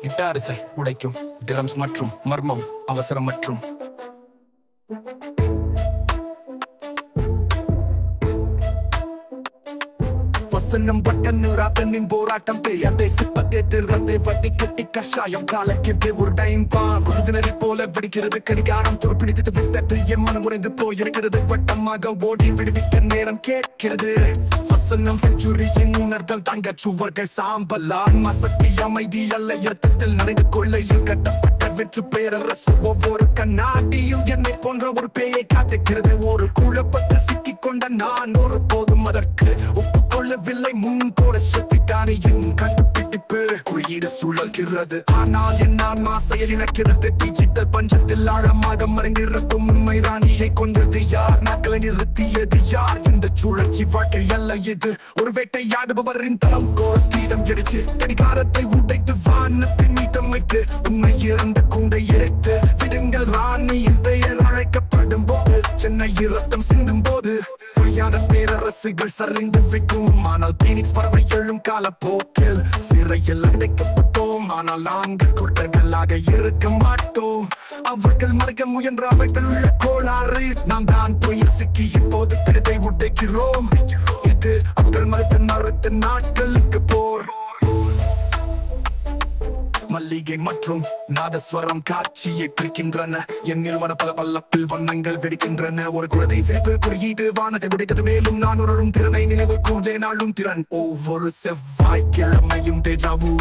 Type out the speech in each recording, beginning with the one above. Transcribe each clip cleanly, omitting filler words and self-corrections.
Guitar இசை உடைக்கும் drums மற்றும் மர்மம் அவசரம் மற்றும் வசனம் பட்டன்னு ராத்தனின் போராட்டம் பெய்யாதே சிப்பத்தை திருவத்தை வட்டி கட்டி கஷாயம் காலக்கிட்டு ஒரு டைம் பாம் குருவினரை போல வெடிக்கிறது கடிகாரம் துருப்பிடித்து விட்டது என் மனம் உறைந்து போயிருக்கிறது வட்டமாக ஓடி விடுவிக்க நேரம் கேட்கிறது வசனம் பெஞ்சுரியின் உணர்தல் தங்க சுவர்கள் சாம்பலான் மசக்கி அமைதி அல்ல யுத்தத்தில் நடந்து கொள்ளையில் கட்டப்பட்ட வெற்று பேரரசு ஒவ்வொரு கண்ணாடியும் என்னை போன்ற ஒரு பேயை காட்டுகிறது ஒரு குழப்பத்தை சிக்கிக் கொண்ட நான் ஒரு போதும் அதற்கு ஒப்புக்கொள்ளவில்லை முன்கூட சக்திதானே என் கண்டுபிடிப்பு குறியீடு சுழல்கிறது ஆனால் என் ஆன்மா செயலிழக்கிறது டிஜிட்டல் பஞ்சத்தில் ஆழமாக மறைந்திருக்கும் உண்மை ராணியை கொண்டது யார் நாட்களை நிறுத்தியது யார் இந்த சுழற்சி வாழ்க்கை அல்ல இது ஒரு வேட்டையாடுபவரின் தளம் கோஸ் கீதம் எடிச்சு கடிகாரத்தை உடைத்து வானத்தின் மீட்டம் வைத்து உண்மை இறந்த கூண்டை எடுத்து விடுங்கள் ராணியின் பெயர் அழைக்கப்படும் போது சென்னை இரத்தம் சிந்தும் போது பொய்யான பேரரசுகள் சரிந்து வைக்கும் ஆனால் பீனிக்ஸ் பறவை எழும் காலப்போக்கில் சிறையில் அடைக்கப்பட்டோம் ஆனால் நாங்கள் குற்றங்களாக இருக்க மாட்டோம் அவர்கள் மறைக்க முயன்ற அமைப்பில் உள்ள கோளாறு நாம் தான் பொய்யில் சிக்கி இப்போது பிடித்தை உடைக்கிறோம் இது அவர்கள் மறுத்த நாட்களுக்கு போர் மல்லிகை மற்றும் நாதஸ்வரம் காட்சியை பிரிக்கின்றன என் நிறுவன பல பல்லப்பில் வண்ணங்கள் வெடிக்கின்றன ஒரு குழந்தை சிறப்பு குறியீடு வானத்தை உடைத்தது மேலும் நான் உணரும் திறனை நினைவு கூர்ந்தே நாளும் திறன் ஒவ்வொரு செவ்வாய்க்கிழமையும் தேஜாவு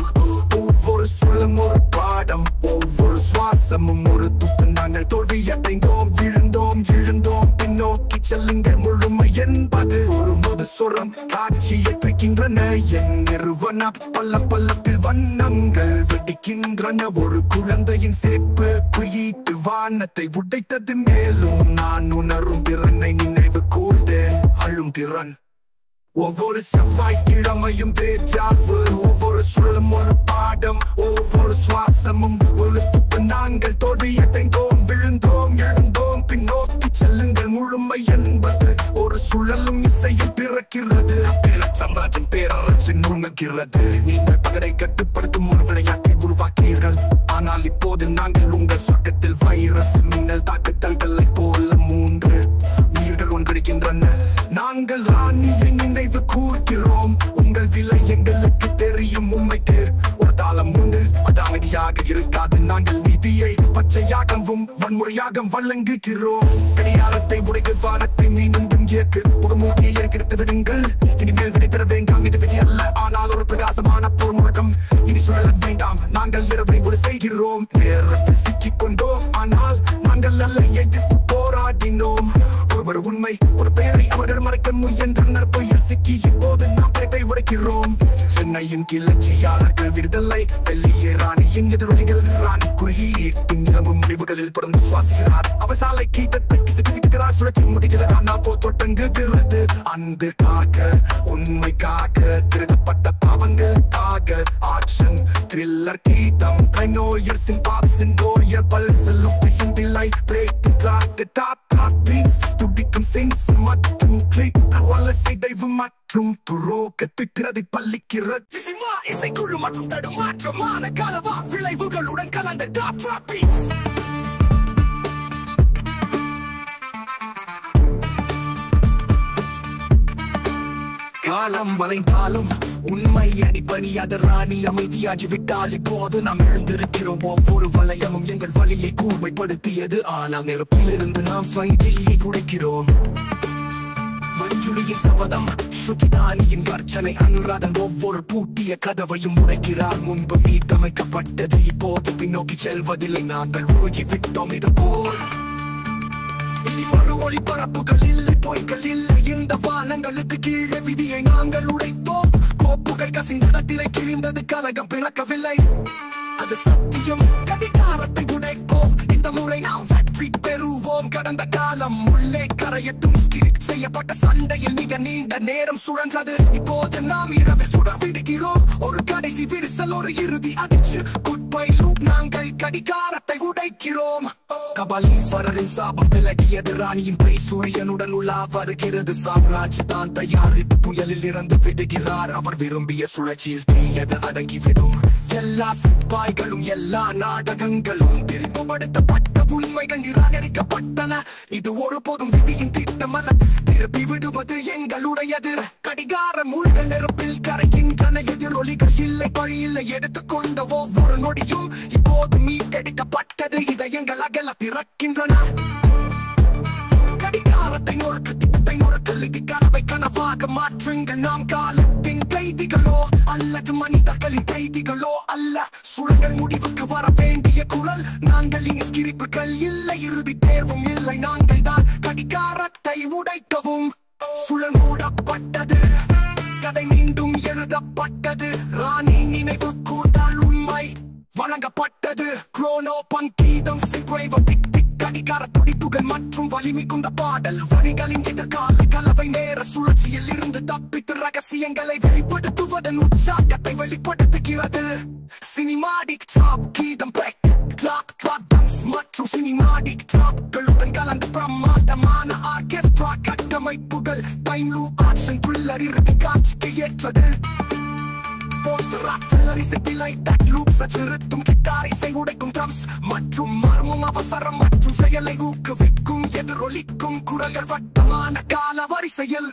ஒவ்வொரு சொல்லும் ஒரு பாடம் ஒவ்வொரு சுவாசமும் ஒரு துப்பு நாங்கள் தோல்வி அடைந்தோம் எழுந்தோம் பின்னோக்கி செல்லுங்கள் முழுமை என்பது ஒரு முது சுரம் காட்சியை பிரிக்கின்றன என் நிறுவன பல்லப்பில் வண்ணங்கள் வெடிக்கின்றன ஒரு குழந்தையின் சிரிப்பு குறியீட்டு வானத்தை உடைத்தது மேலும் நான் உணரும் திறனை நினைவு கூர்ந்தேன் அழும் திறன் ஒவ்வொரு செவ்வாய்க்கிழமையும் தேஜாவு ஒவ்வொரு சொல்லும் ஒரு பாடம் ஒவ்வொரு சுவாசமும் ஒரு துப்பு நாங்கள் தோல்வி அடைந்தோம் எழுந்தோம் பின்னோக்கி செல்லுங்கள் முழுமை என்பது ஒரு சுழலும் இசையில் பிறக்கிறது சாம்ராஜ்யம் பேரரசின் உணர்கிறது நீங்கள் பகடை கட்டுப்படுத்தும் ஒரு விளையாட்டை உருவாக்கினீர்கள் ஆனால் இப்போது நாங்கள் உங்கள் சொர்க்கத்தில் வைரஸ் மின்னல் தாக்குதல்களை போல 3 உயிர்கள் ஒன்றிருக்கின்றன நாங்கள் ராணியை நினைவு கூர்கிறோம் உங்கள் விலை எங்களுக்கு தெரியும் உண்மைக்கு ஒரு தாளம் உண்டு அது அமைதியாக இருக்காது நாங்கள் நீதியை பச்சையாகவும் வன்முறையாக வழங்குகிறோம் கடிகாரத்தை உடைத்து வானத்தை மீண்டும் ஏற்று முகமூடியை எடுத்து விடுங்கள் இனிமேல் விடைபெற வேண்டாம் இது விதி அல்ல ஆனால் ஒரு பிரகாசமான போர் முழக்கம் இனி சுழல வேண்டாம் நாங்கள் இரவை ஒரு செய்கிறோம் நேரத்தில் சிக்கிக் கொண்டோம் ஆனால் நாங்கள் அல்ல எதிர்த்து போராடினோம் ஒரு உண்மை ஒரு பெயரை அவர்கள் மறைக்க முயன்றனர் பொய்யில் சிக்கி இப்போது நாம் பேட்டை உடைக்கிறோம் சென்னையின் கிளர்ச்சியாளர்கள் விடுதலை வெளியே ராணியின் எதிரொலிகள் ராணி குறியீட்டு முடிவுகளில் தொடர்ந்து சுவாசிக்கிறார் அவர் சாலை கீதத்தை கிசுகிறார் சுழற்சி முடிக்கிறார் ஆனால் போ தொடங்குகிறது அன்பிற்காக உண்மைக்காக திருடப்பட்ட பாவங்களுக்காக ஆக்ஷன் த்ரில்லர் கீதம் கைநோயர்ஸின் பாப்ஸின் நோயர் பல்சலுப்பையும் தில்லை பிரேக் கிளாக் டாப் பீன்ஸ் துடிக்கும் சென்ஸ் மற்றும் கிளிக் வலசை தெய்வம் மற்றும் துரோகத்துக்கிறது பள்ளிக்கிறது இசைக்குழு மற்றும் தடுமாற்றமான கலவா விளைவுகளுடன் கலந்த டாப் பீன்ஸ் காலம் வளைந்தாலும் உண்மை அடிப்பணியாத ராணி அமைதியாகிவிட்டால் இப்போது நாம் எழுந்திருக்கிறோம் ஒவ்வொரு வளையமும் எங்கள் வழியை கூர்மைப்படுத்தியது ஆனால் நெருப்பிலிருந்து நாம் சங்கிலியை குடைக்கிறோம் மஞ்சுளியின் சபதம் ஸ்ருதிதானியின் கர்ச்சனை அனுராதன் ஒவ்வொரு பூட்டிய கதவையும் உடைக்கிறார் முன்பு மீட்டமைக்கப்பட்டது இப்போது பின்னோக்கி செல்வதில்லை நாங்கள் உருகி விட்டோம் இது போல் இனி மறு ஒளிபரப்புகள் இல்லை பொய்கள் இல்லை இந்த வானங்களுக்கு கீழே விதியை நாங்கள் உடைத்தோம் கோப்புகள் கசிந்த திரை கிழிந்தது கலகம் பிறக்கவில்லை அது சத்தியம் கடிகாரத்தை உடைப்போம் இந்த முறை நாம் வெற்றி பெறுவோம் கடந்த காலம் உள்ளே கரையட்டும் செய்யப்பட்ட சண்டையில் மிக நீண்ட நேரம் சுழன்றது இப்போது நாம் இரவில் சுட விடுகிறோம் ஒரு கடைசி விரிசல் ஒரு இறுதி அதிர்ச்சி குட் பை லூப் நாங்கள் கடிகாரத்தை உடைக்கிறோம் கபாலீஸ்வரரின் சாபம் விலகியது. ராணியின் பேய் சூரியனுடன் உலா வருகிறது. சாம்ராஜ் தான் தயாரிப்பு புயலில் இருந்து விடுகிறார். அவர் விரும்பிய சுழற்சியில் தீயது அடங்கிவிடும். எல்லா சிப்பாய்களும் எல்லா நாடகங்களும் திருப்பப்படுத்தப்பட்ட உண்மைகள் நிராகரிக்கப்பட்டன. இது ஒருபோதும் விதியின் திட்டம் அல்ல, திருப்பி விடுவது எங்களுடையது. கடிகார மூழ்கள் நெருப்பில் கரைக்கின்றன. எதிரொலிகள் இல்லை, பழி இல்லை. எடுத்துக்கொண்ட ஒவ்வொரு நொடியும் இப்போது மீட்டெடுக்கப்பட்டது. இதயங்கள் அகல திறக்கின்றன. கடிகாரத்தை நொறுக்கு, திட்டத்தை நொறுக்கல். இது கனவை கனவாக மாற்றுங்கள். நாம் காலத்தின் கைதிகளோ அல்லது மனிதர்களின் கைதிகளோ அல்ல. சுழங்கள் முடிவுக்கு வர வேண்டிய குரல் நாங்களின் கிரிப்புகள் இல்லை. இறுதி தேர்வும் இல்லை. நாங்கள் தான் கடிகாரத்தை உடைக்கவும். சுழல் மூடப்பட்டது, கதை மீண்டும் எழுதப்பட்டது. ராணி நினைவு கூட்டால் உண்மை வழங்கப்பட்டது. குரோனோ பங்கீதம் சிக்வைவம் டிக் டிக் கடிகார துடிப்புகள் மற்றும் வலிமை கொண்ட பாடல் வரிகளின் எதிர்கால கலவை. நேர சுழற்சியில் இருந்து தப்பித்து ரகசியங்களை வெளிப்படுத்துவதன் உற்சாகத்தை வெளிப்படுத்துகிறது. சினிமாடிக் டிராப் கீதம் கிளாக் டிராப் டம்ஸ் மற்றும் சினிமாடிக் டிராப்களுடன் கலந்து பிரமாண்டமான ஆர்கெஸ்ட்ரா கட்டமைப்புகள். டைம் லூப் ஆக்ஷன் த்ரில்லர் இறுதி காட்சிக்கு ஏற்றது. போஸ்டர் ஆர்டிலரி செட்டிலை பேக் லூப்ஸ் அச்சிருத்தும் கிட்டார் இசை உடைக்கும் ட்ரம்ஸ் மற்றும் மர்மம் அவசரம் மற்றும் செயலை ஊக்குவிக்கும். எதிரொலிக்கும் குரல்கள் வட்டமான கால வரிசையில்.